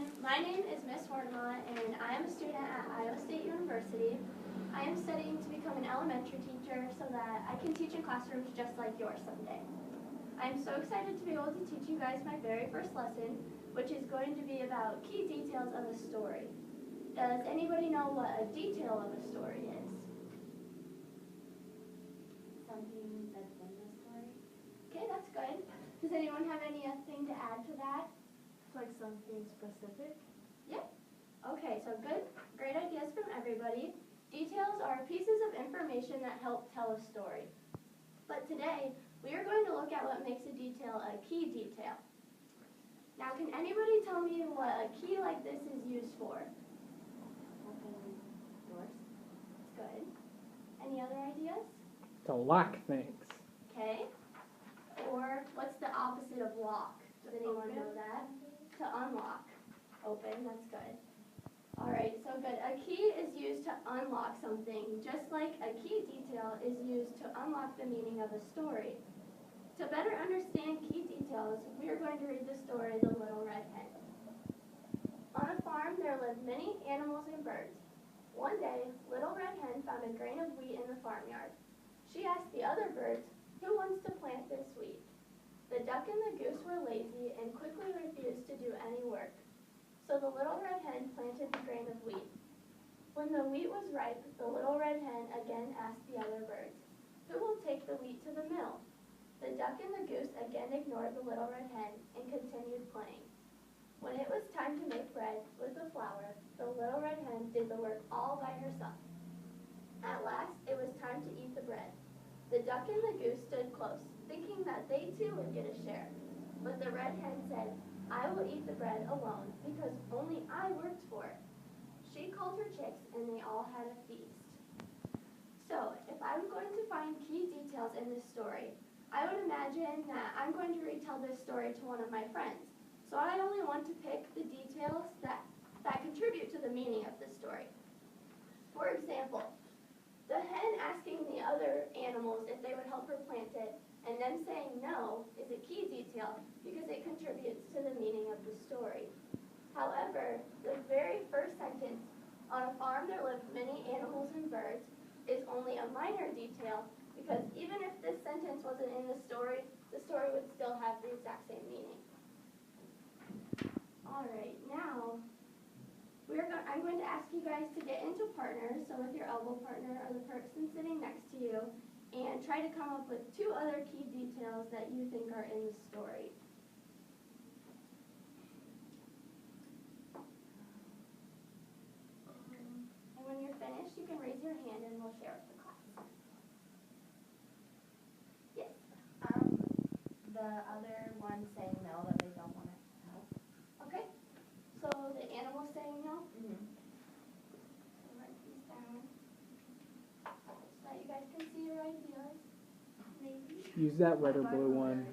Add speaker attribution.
Speaker 1: everyone. My name is Miss Hornma, and I am a student at Iowa State University. I am studying to become an elementary teacher so that I can teach in classrooms just like yours someday. I am so excited to be able to teach you guys my very first lesson, which is going to be about key details of a story. Does anybody know what a detail of a story is?
Speaker 2: Something that's in the story.
Speaker 1: Okay, that's good. Does anyone have anything to add to that?
Speaker 2: Like something specific?
Speaker 1: Yep. Okay, so good, great ideas from everybody. Details are pieces of information that help tell a story. But today, we are going to look at what makes a detail a key detail. Now, can anybody tell me what a key like this is used for?
Speaker 2: Opening doors.
Speaker 1: Good. Any other ideas?
Speaker 3: To lock things.
Speaker 1: Okay. Or what's the opposite of lock? Does anyone know that? To unlock. Open, that's good. Alright, so good. A key is used to unlock something, just like a key detail is used to unlock the meaning of a story. To better understand key details, we are going to read the story, The Little Red Hen. On a farm, there lived many animals and birds. One day, Little Red Hen found a grain of wheat in the farmyard. She asked the other birds, "Who wants to plant this wheat?" The duck and the goose were lazy and quickly refused to do any work. So the little red hen planted the grain of wheat. When the wheat was ripe, the little red hen again asked the other birds, "Who will take the wheat to the mill?" The duck and the goose again ignored the little red hen and continued playing. When it was time to make bread with the flour, the little red hen did the work all by herself. At last, it was time to eat the bread. The duck and the goose stood close, thinking that they too would get a share. But the red hen said, "I will eat the bread alone because only I worked for it." She called her chicks and they all had a feast. So, if I'm going to find key details in this story, I would imagine that I'm going to retell this story to one of my friends. So I only want to pick the details that contribute to the meaning of the story. For example, the hen asking the other animals if they would help her plant it, and them saying no, is a key detail because it contributes to the meaning of the story. However, the very first sentence, "On a farm there lived many animals and birds," is only a minor detail because even if this sentence wasn't in the story would still have the exact same meaning. Alright, now I'm going to ask you guys to get into partners, so with your elbow partner or the person sitting next to you, and try to come up with 2 other key details that you think are in the story. And when you're finished, you can raise your hand and we'll share with the class. Yes?
Speaker 2: The other one saying no, that they don't want to help.
Speaker 1: Okay. So the animal saying no?
Speaker 2: Mm-hmm.
Speaker 1: Write these down so that you guys can see your ideas. Maybe.
Speaker 3: Use that red or blue one.